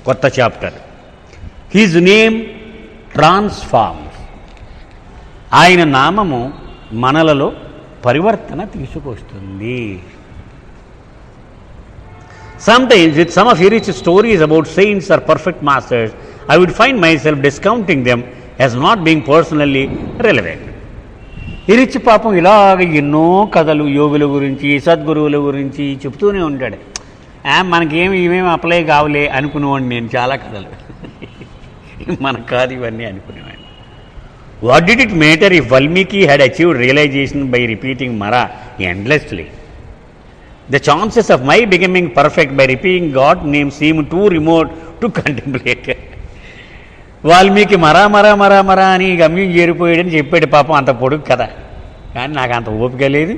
కొత్త chapter. His name transforms. ఆయన నామము మనలలో పరివర్తన తీసుకొస్తుంది. Sometimes with some of Irich's stories about saints or perfect masters, I would find myself discounting them as not being personally relevant. ఇరిచ్ పాపం ఇలాగ ఎన్నో కథలు యోగుల గురించి సద్గురువుల గురించి చెప్తూనే ఉంటాడు. ఇవేమి అప్లై కావులే అనుకునేవాడిని నేను చాలా కథలు. మనకు కాదు ఇవన్నీ అనుకునేవాడిని. What did it matter if Valmiki had achieved realization by repeating మరా endlessly? The chances of my becoming perfect by repeating God's name seem too remote to contemplate. Valmiki మరా మరా మరా మరా అని గమ్యం చేరిపోయాడని చెప్పాడు పాపం, అంత పొడుగు కదా. కానీ నాకు అంత ఓపిక లేదు,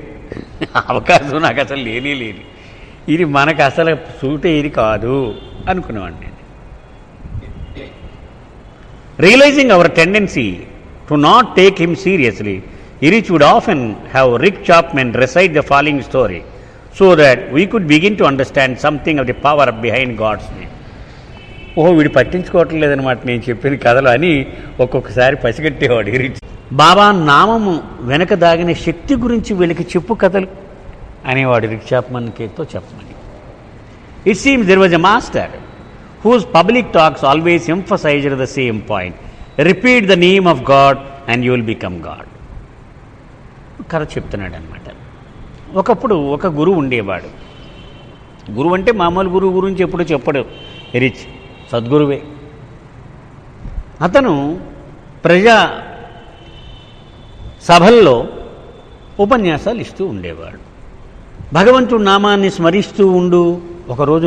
అవకాశం నాకు అసలు లేనే లేదు. ఇది మనకు అసలు సూట్ ఇది కాదు అనుకునేవాడిని నేను. Realizing our tendency to not take him seriously, Erich would often have Rick Chapman recite the following story so that we could begin to understand something of the power behind God's name. వీడు పట్టించుకోవటం లేదనమాట నేను చెప్పిన కథలు అని ఒక్కొక్కసారి పసిగట్టేవాడు ఇరిచ్. బాబా నామము వెనక దాగిన శక్తి గురించి వీళ్ళకి చెప్పు కథలు అనేవాడు రిక్ చాప్మన్తో చెప్పమని. It seems there was a master whose public talks always emphasized the same point: repeat the name of God and you will become God. కథ చెప్తున్నాడు అనమాట. ఒకప్పుడు ఒక గురువు ఉండేవాడు. గురువు అంటే మామూలు గురువు గురించి ఎప్పుడు చెప్పడు రిచ్, సద్గురువే. అతను ప్రజా సభల్లో ఉపన్యాసాలు ఇస్తూ ఉండేవాడు. భగవంతుడి నామాన్ని స్మరిస్తూ ఉండు, ఒకరోజు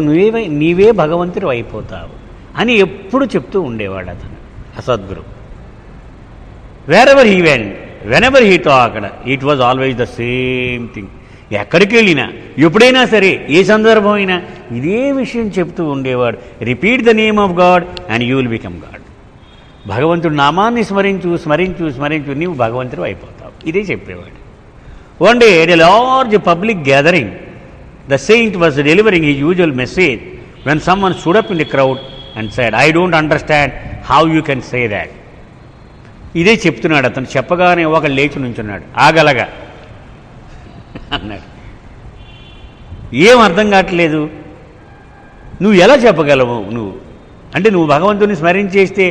నీవే భగవంతుడు అయిపోతావు అని ఎప్పుడు చెప్తూ ఉండేవాడు అతను, అసద్గురు. Wherever he went, whenever he talked, it was always the same thing. ఎక్కడికి వెళ్ళినా ఎప్పుడైనా సరే ఏ సందర్భం అయినా ఇదే విషయం చెప్తూ ఉండేవాడు. Repeat the name of God and you will become God. భగవంతుడి నామాన్ని స్మరించు స్మరించు స్మరించు, నీవు భగవంతుడు అయిపోతావు, ఇదే చెప్పేవాడు. One day at a large public gathering, the saint was delivering his usual message when someone stood up in the crowd and said, I don't understand how you can say that. ఇదే చెప్తున్నాడు అతను. చెప్పగానే ఒక లేచి నుంచున్నాడు, ఆగలగా అన్నాడు. ఏం అర్థం కావట్లేదు, నువ్వు ఎలా చెప్పగలవు? నువ్వు అంటే నువ్వు భగవంతుని స్మరించేస్తే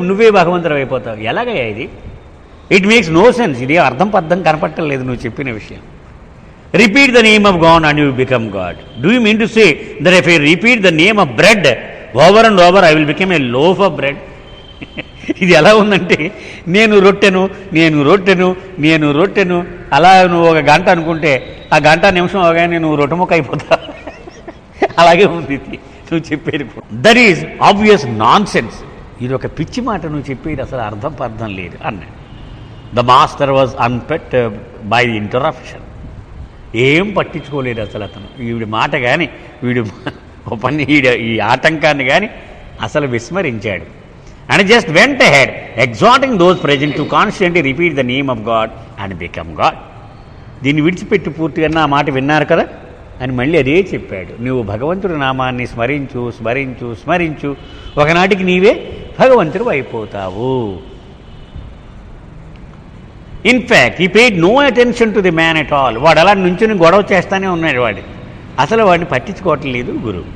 నువ్వే భగవంతుడు అయిపోతావు, ఎలాగయ్యా ఇది? It makes no sense. ఇదే అర్థం పర్థం కనపట్టలేదు నువ్వు చెప్పిన విషయం. Repeat the name of God and you will become God. Do you mean to say that if I repeat the name of bread over and over, I will become a loaf of bread? ఇది ఎలా ఉందంటే, నేను రొట్టెను అలా నువ్వు ఒక గంట అనుకుంటే ఆ గంట నిమిషం అవగానే నువ్వు రొట్టె ముక్క అయిపోతావు. అలాగే ఉంది ఇది నువ్వు చెప్పేది. That is obvious non sense. ఇది ఒక పిచ్చి మాట నువ్వు చెప్పేది, అసలు అర్థం పర్థం లేదు అన్నాడు. The master was unperturbed by the interruption. ఏం పట్టించుకోలేదు అసలు అతను. వీడి మాట కానీ ఈ ఆటంకాన్ని కానీ అసలు విస్మరించాడు. And just went ahead exhorting those present to constantly repeat the name of God and become God. దీన్ని విడిచిపెట్టి పూర్తిగా ఆ మాట విన్నారు కదా అని మళ్ళీ అదే చెప్పాడు. నువ్వు భగవంతుడి నామాన్ని స్మరించు స్మరించు స్మరించు, ఒకనాటికి నీవే భగవంతుడు అయిపోతావు. In fact he paid no attention to the man at all. వాడు అలా నుంచుని గొడవ చేస్తానే ఉన్నాడు. అసలు వాడిని పట్టించుకోవట్లేదు గురువు.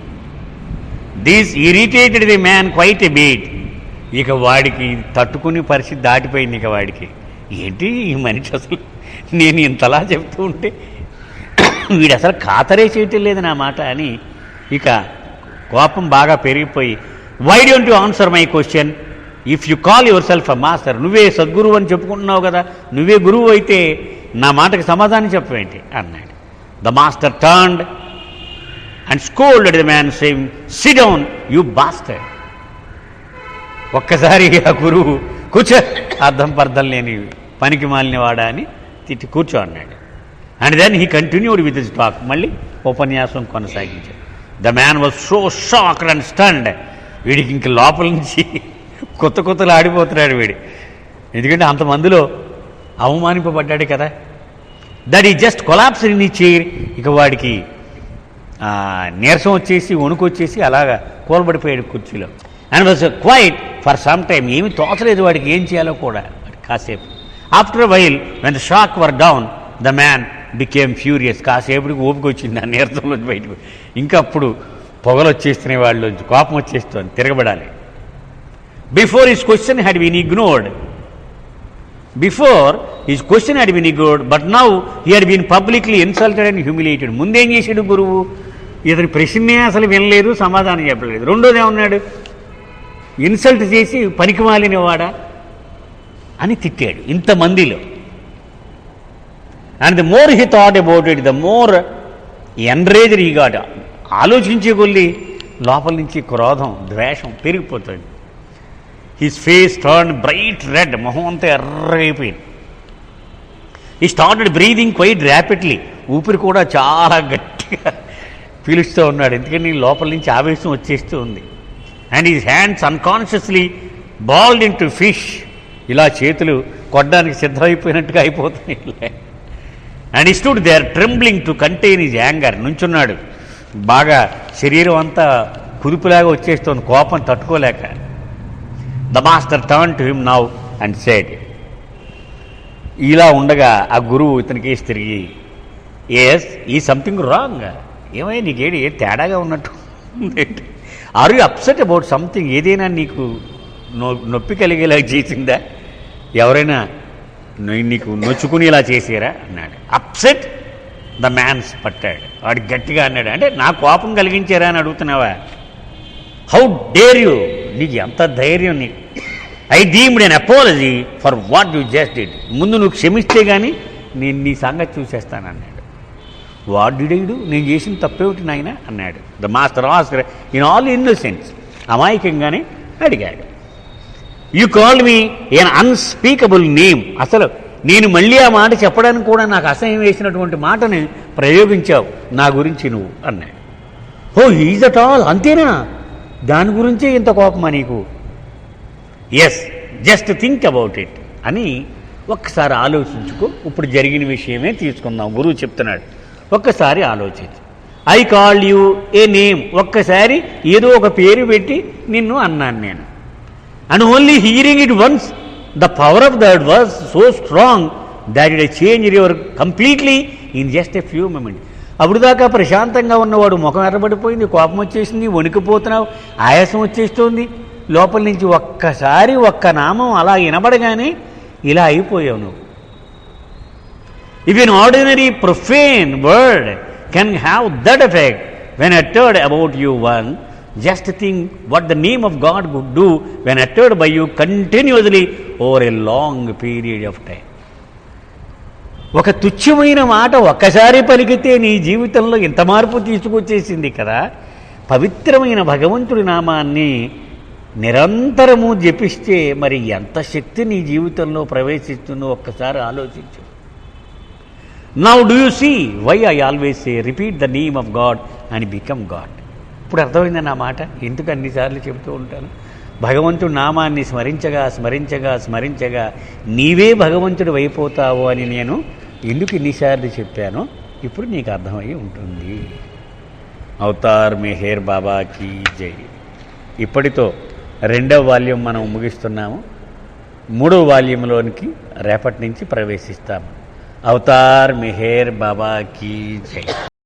This irritated the man quite a bit. ఇక వాడికి తట్టుకునే పరిస్థితి దాటిపోయింది. ఇక వాడికి ఏంటి ఈ మనిషి, అసలు నేను ఇంతలా చెప్తూ ఉంటే వీడు అసలు ఖాతరే చేయటం లేదు నా మాట అని ఇక కోపం బాగా పెరిగిపోయి, why don't you answer my question if you call yourself a master. నువ్వే సద్గురువు అని చెప్పుకుంటున్నావు కదా, నువ్వే గురువు అయితే నా మాటకి సమాధానం చెప్పవేంటి అన్నాడు. The master turned and scolded the man saying, SIT down you bastard. ఒక్కసారి ఆ గురువు కూర్చో, అర్థం పర్థం లేని పనికి మాలిన వాడా అని తిట్టి కూర్చో అన్నాడు. And then he continued with his talk. మళ్ళీ ఉపన్యాసం కొనసాగించాడు. The man was so shocked and stunned. వీడికి ఇంక లోపల నుంచి కొత్తలు ఆడిపోతున్నాడు వీడు, ఎందుకంటే అంతమందిలో అవమానింపబడ్డాడు కదా. దట్ ఈ జస్ట్ కొలాప్స్ ఇన్ ఈ చైర్. ఇక వాడికి నీరసం వచ్చేసి వణుకు వచ్చేసి అలాగా కూలబడిపోయాడు కుర్చీలో. And was quite for some time. ఏమి తోచలేదు వాడికి ఏం చేయాలో కూడా కాసేపు. After a while when the shock were down the man became furious. కాసేపటికి ఓపిక వచ్చింది ఆ నీరసంలో బయటకు. ఇంకా అప్పుడు పొగలు వచ్చేస్తున్నాయి, వాళ్ళు కోపం వచ్చేస్తుంది, తిరగబడాలి. Before his question had been ignored. But now he had been publicly insulted and humiliated. ముందేం చేశాడు గురువు? ఇతని ప్రశ్నే అసలు వినలేదు, సమాధానం చెప్పలేదు. రెండోది ఏమన్నాడు? ఇన్సల్ట్ చేసి పనికిమాలినవాడా అని తిట్టాడు ఇంతమందిలో. And the more he thought about it the more enraged he got. ఆలోచించే కొద్దీ లోపల నుంచి క్రోధం, ద్వేషం పెరిగిపోతుంది. His face turn bright red. మొహం అంతా ఎర్రగైపోయింది. ఈ స్టార్టెడ్ బ్రీదింగ్ క్వైట్ ర్యాపిడ్లీ. ఊపిరి కూడా చాలా గట్టిగా పీలుస్తూ ఉన్నాడు, ఎందుకని లోపల నుంచి ఆవేశం వచ్చేస్తూ ఉంది. And his hands unconsciously balled into fist. ఇలా చేతులు కొట్టడానికి సిద్ధమైపోయినట్టుగా అయిపోతున్నాయి. And he stood there trembling to contain his anger. నుంచున్నాడు, బాగా శరీరం అంతా కుదుపులాగా వచ్చేస్తోంది కోపం తట్టుకోలేక. The master turn to him now and said. ఇలా ఉండగా ఆ గురువు ఇతనికి తిరిగి, ఎస్ ఈ సంథింగ్ రాంగ్. ఏమైనా నీకేడి ఏ తేడాగా ఉన్నట్టు, are you upset about something? ఏదైనా నీకు నొప్పి కలిగేలా చేసిందా? ఎవరైనా నీకు నొచ్చుకునేలా చేసారా అన్నాడు. అప్సెట్ ద మ్యాన్స్ పట్టాడు. వాడు గట్టిగా అన్నాడు, అంటే నా కోపం కలిగించారా అని అడుగుతున్నావా? హౌ డేర్ యూ, నీకు ఎంత ధైర్యం నీకు? I demand an apology for what you just did. ముందు నువ్వు క్షమిస్తే కానీ నేను నీ సంగతి చూసేస్తానన్నాడు. What did I do? నేను చేసిన తప్పేమిటి నాయన అన్నాడు. The master asked in all innocence. అమాయకంగానే అడిగాడు. You called me an unspeakable name. అసలు నేను మళ్ళీ ఆ మాట చెప్పడానికి కూడా నాకు అసహ్యం వేసినటువంటి మాటని ప్రయోగించావు నా గురించి నువ్వు అన్నాడు. ఓ ఈజ్ అట్ ఆల్, అంతేనా? దాని గురించే ఇంత కోపమా నీకు? Yes, just think about it అని ఒక్కసారి ఆలోచించుకో. ఇప్పుడు జరిగిన విషయమే తీసుకుందాం. గురువు చెప్తున్నాడు, ఒక్కసారి ఆలోచించు. I call you a name. ఒక్కసారి ఏదో ఒక పేరు పెట్టి నిన్ను అన్నాను నేను. And only hearing it once the power of that was so strong that it change your completely in just a few moments. అప్పుడు దాకా ప్రశాంతంగా ఉన్నవాడు ముఖం ఎర్రబడిపోయింది, కోపం వచ్చేసింది, వణికిపోతున్నావు, ఆయాసం వచ్చేస్తుంది. లోపల నుంచి ఒక్కసారి ఒక్క నామం అలా వినబడగానే ఇలా అయిపోయావు నువ్వు. If an ordinary profane word can have that effect when uttered about you one, just think what the name of God would do when uttered by you continuously over a long period of time. ఒక తుచ్చమైన మాట ఒక్కసారి పలికితే నీ జీవితంలో ఇంత మార్పు తీసుకొచ్చేసింది కదా. పవిత్రమైన భగవంతుడి నామాన్ని నిరంతరము జపిస్తే మరి ఎంత శక్తి నీ జీవితంలో ప్రవేశిస్తుందో ఒక్కసారి ఆలోచించు. Now do you see why I always say repeat the name of God and become God. ఇప్పుడు అర్థమైంది నా మాట, ఎందుకు అన్నిసార్లు చెబుతూ ఉంటాను. భగవంతుడి నామాన్ని స్మరించగా స్మరించగా స్మరించగా నీవే భగవంతుడు అయిపోతావు అని నేను ఎందుకు ఇన్నిసార్లు చెప్పానో ఇప్పుడు నీకు అర్థమై ఉంటుంది. అవతార్ మెహర్ బాబాకి జై. ఇప్పటితో 2వ వాల్యూమ్ మనం ముగిస్తున్నాము. 3వ వాల్యూమ్లోనికి రేపటి నుంచి ప్రవేశిస్తాము. అవతార్ మెహర్ బాబాకి జై.